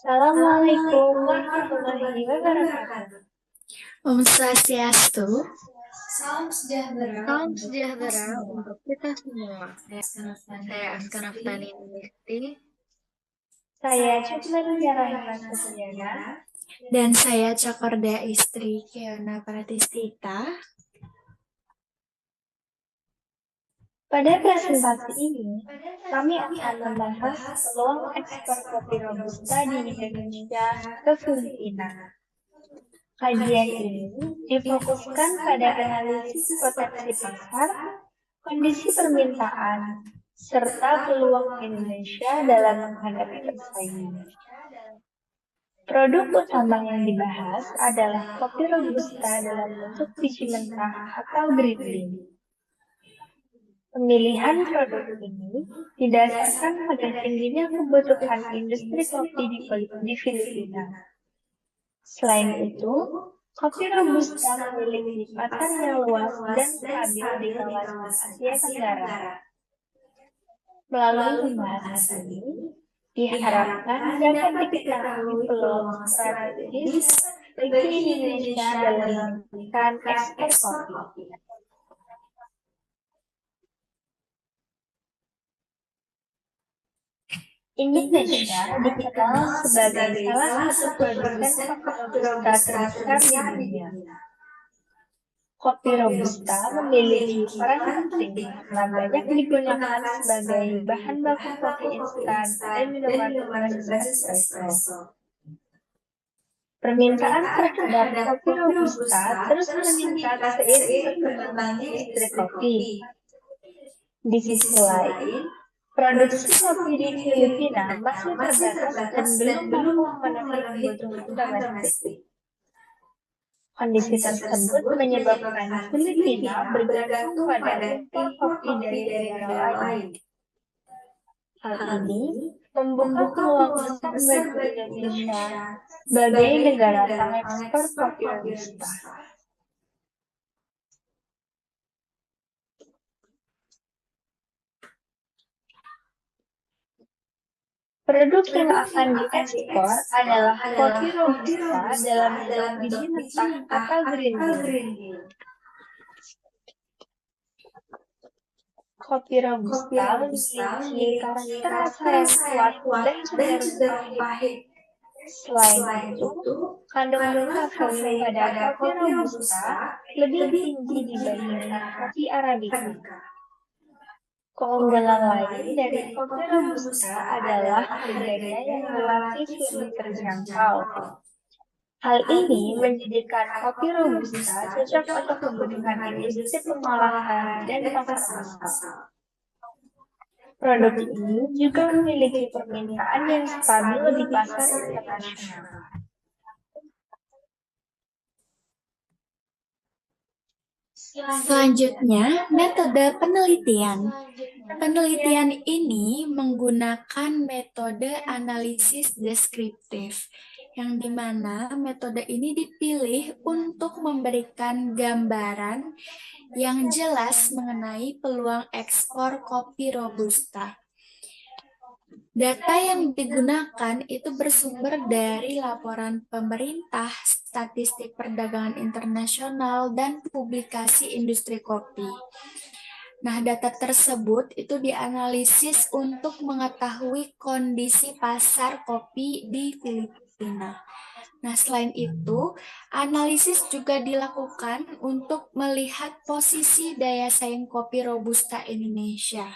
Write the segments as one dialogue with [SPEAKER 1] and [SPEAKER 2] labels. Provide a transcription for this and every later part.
[SPEAKER 1] Assalamualaikum warahmatullahi wabarakatuh.
[SPEAKER 2] Om Swastiastu,
[SPEAKER 3] Salam sejahtera
[SPEAKER 2] salam
[SPEAKER 3] untuk kita
[SPEAKER 2] sejahtera
[SPEAKER 3] semua.
[SPEAKER 2] untuk kita semua. Saya Askanaftani Nisti
[SPEAKER 1] Saya Cukmaria Rahima Supriyana.
[SPEAKER 2] dan saya Cakorda Istri Kiana Pratistita.
[SPEAKER 1] Pada presentasi ini, kami akan membahas peluang ekspor kopi Robusta di Indonesia ke Filipina. Kajian ini difokuskan pada analisis potensi pasar, kondisi permintaan, serta peluang Indonesia dalam menghadapi persaingan. Produk utama yang dibahas adalah kopi Robusta dalam bentuk biji mentah atau green bean. Pemilihan produk ini didasarkan pada tingginya kebutuhan industri kopi di Filipina. Selain itu, kopi Robusta memiliki pasar yang luas dan stabil di kawasan Asia Tenggara. Melalui pembahasan ini, diharapkan dapat diketahui peluang strategis bagi Indonesia dalam meningkatkan ekspor kopi. Indonesia dikenal sebagai salah satu produsen kopi Robusta terbesar di dunia. Kopi Robusta memiliki peran penting karena banyak digunakan sebagai bahan baku kopi instan dan minuman berbasis espresso. Permintaan terhadap kopi Robusta terus meningkat seiring berkembangnya industri kopi. Di sisi lain, produksi kopi di Filipina masih terbatas dan belum mampu memenuhi kebutuhan domestik. Kondisi tersebut menyebabkan Filipina bergantung pada impor kopi dari negara lain. Hal ini membuka peluang besar bagi Indonesia sebagai negara pengekspor kopi Robusta. Produk yang akan diekspor adalah kopi Robusta dalam bentuk biji mentah atau green bean. Kopi Robusta memiliki karakter rasa yang kuat dan cenderung pahit. Selain itu, kandungan kafein pada kopi Robusta lebih tinggi dibandingkan kopi Arabica. Keunggulan lain dari kopi Robusta adalah harganya yang relatif lebih terjangkau. Hal ini menjadikan kopi Robusta cocok untuk kebutuhan industri pengolahan dan pasar massal. Produk ini juga memiliki permintaan yang stabil di pasar internasional.
[SPEAKER 2] Selanjutnya, metode penelitian. Penelitian ini menggunakan metode analisis deskriptif, yang dimana metode ini dipilih untuk memberikan gambaran yang jelas mengenai peluang ekspor kopi Robusta. Data yang digunakan itu bersumber dari laporan pemerintah, statistik perdagangan internasional, dan publikasi industri kopi. Nah, data tersebut itu dianalisis untuk mengetahui kondisi pasar kopi di Filipina. Nah, selain itu, analisis juga dilakukan untuk melihat posisi daya saing kopi Robusta Indonesia.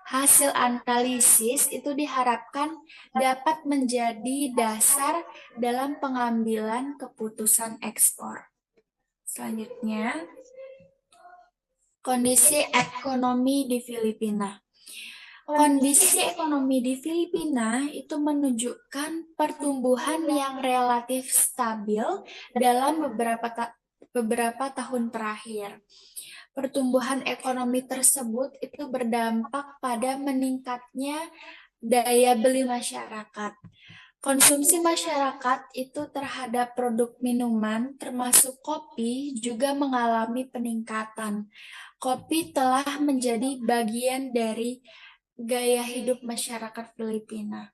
[SPEAKER 2] Hasil analisis itu diharapkan dapat menjadi dasar dalam pengambilan keputusan ekspor. Selanjutnya, kondisi ekonomi di Filipina. Kondisi ekonomi di Filipina itu menunjukkan pertumbuhan yang relatif stabil dalam beberapa tahun terakhir. Pertumbuhan ekonomi tersebut itu berdampak pada meningkatnya daya beli masyarakat. Konsumsi masyarakat itu terhadap produk minuman termasuk kopi juga mengalami peningkatan. Kopi telah menjadi bagian dari gaya hidup masyarakat Filipina.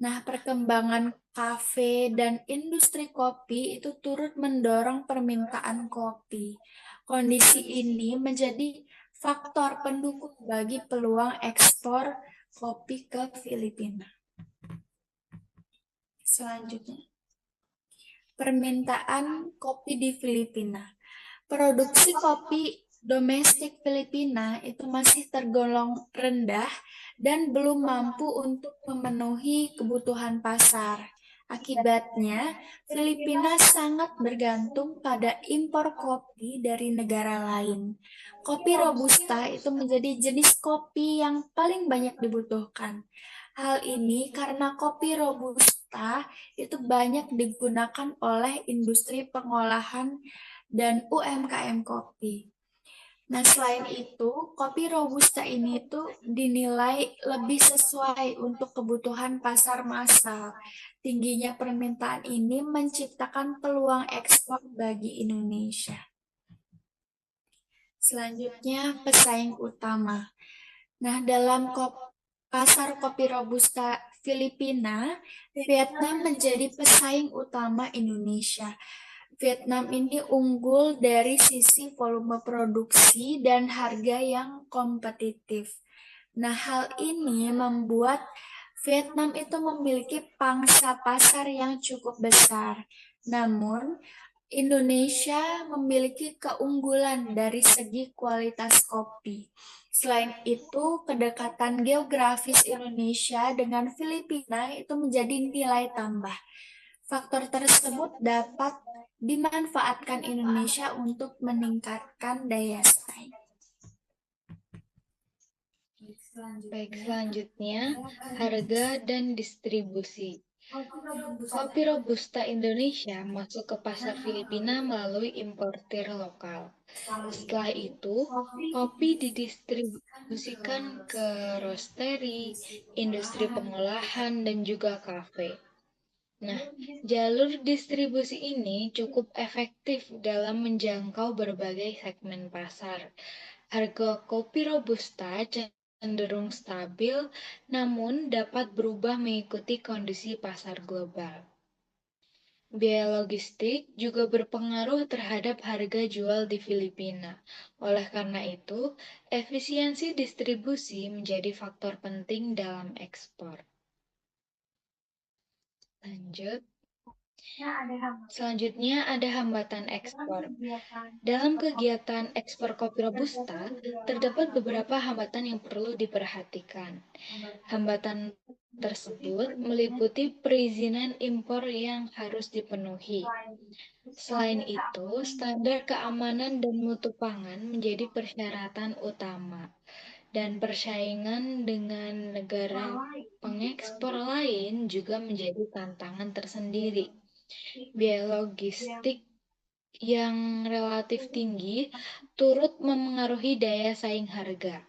[SPEAKER 2] Nah, perkembangan kafe dan industri kopi itu turut mendorong permintaan kopi. Kondisi ini menjadi faktor pendukung bagi peluang ekspor kopi ke Filipina. Selanjutnya, permintaan kopi di Filipina. Produksi kopi domestik Filipina itu masih tergolong rendah dan belum mampu untuk memenuhi kebutuhan pasar. Akibatnya, Filipina sangat bergantung pada impor kopi dari negara lain. Kopi Robusta itu menjadi jenis kopi yang paling banyak dibutuhkan. Hal ini karena kopi Robusta itu banyak digunakan oleh industri pengolahan dan UMKM kopi. Nah, selain itu, kopi Robusta ini tuh dinilai lebih sesuai untuk kebutuhan pasar massal. Tingginya permintaan ini menciptakan peluang ekspor bagi Indonesia. Selanjutnya, pesaing utama. Nah, dalam pasar kopi Robusta Filipina, Vietnam menjadi pesaing utama Indonesia. Vietnam ini unggul dari sisi volume produksi dan harga yang kompetitif. Nah, hal ini membuat Vietnam itu memiliki pangsa pasar yang cukup besar. Namun, Indonesia memiliki keunggulan dari segi kualitas kopi. Selain itu, kedekatan geografis Indonesia dengan Filipina itu menjadi nilai tambah. Faktor tersebut dapat dimanfaatkan Indonesia untuk meningkatkan daya saing.
[SPEAKER 4] Baik, selanjutnya harga dan distribusi. Kopi Robusta Indonesia masuk ke pasar Filipina melalui importir lokal. Setelah itu, kopi didistribusikan ke roastery, industri pengolahan, dan juga kafe. Nah, jalur distribusi ini cukup efektif dalam menjangkau berbagai segmen pasar. Harga kopi Robusta cenderung stabil, namun dapat berubah mengikuti kondisi pasar global. Biaya logistik juga berpengaruh terhadap harga jual di Filipina. Oleh karena itu, efisiensi distribusi menjadi faktor penting dalam ekspor. Lanjut. Selanjutnya ada hambatan ekspor. Dalam kegiatan ekspor kopi Robusta, terdapat beberapa hambatan yang perlu diperhatikan. Hambatan tersebut meliputi perizinan impor yang harus dipenuhi. Selain itu, standar keamanan dan mutu pangan menjadi persyaratan utama, dan persaingan dengan negara pengekspor lain juga menjadi tantangan tersendiri. Biaya logistik yang relatif tinggi turut memengaruhi daya saing harga.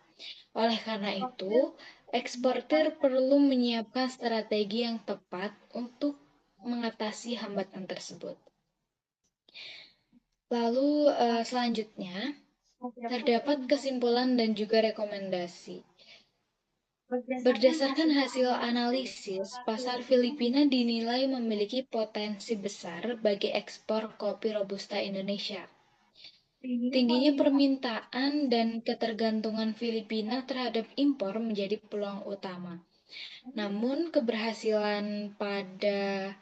[SPEAKER 4] Oleh karena itu, eksportir perlu menyiapkan strategi yang tepat untuk mengatasi hambatan tersebut. Lalu selanjutnya, terdapat kesimpulan dan juga rekomendasi. Berdasarkan hasil analisis, pasar Filipina dinilai memiliki potensi besar bagi ekspor kopi Robusta Indonesia. Tingginya permintaan dan ketergantungan Filipina terhadap impor menjadi peluang utama. Namun, keberhasilan pada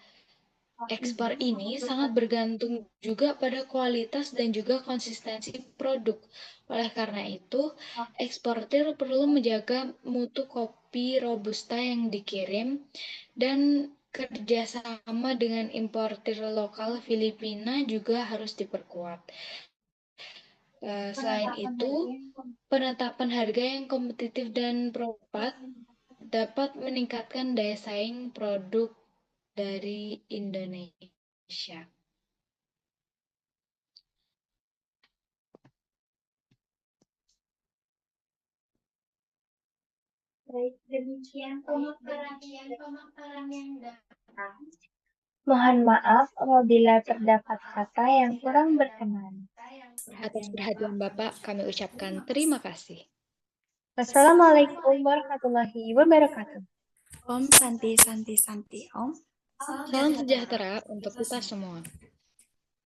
[SPEAKER 4] ekspor ini sangat bergantung juga pada kualitas dan juga konsistensi produk. Oleh karena itu, eksportir perlu menjaga mutu kopi Robusta yang dikirim dan kerjasama dengan importir lokal Filipina juga harus diperkuat. Selain itu, penetapan harga yang kompetitif dan tepat dapat meningkatkan daya saing produk dari Indonesia.
[SPEAKER 1] Baik, demikian pemaparan yang datang. Mohon maaf apabila terdapat kata yang kurang berkenan.
[SPEAKER 4] Atas perhatian Bapak, kami ucapkan terima kasih.
[SPEAKER 1] Wassalamualaikum warahmatullahi wabarakatuh.
[SPEAKER 2] Om Santi, Santi, Santi, Om.
[SPEAKER 4] Salam sejahtera untuk kita semua.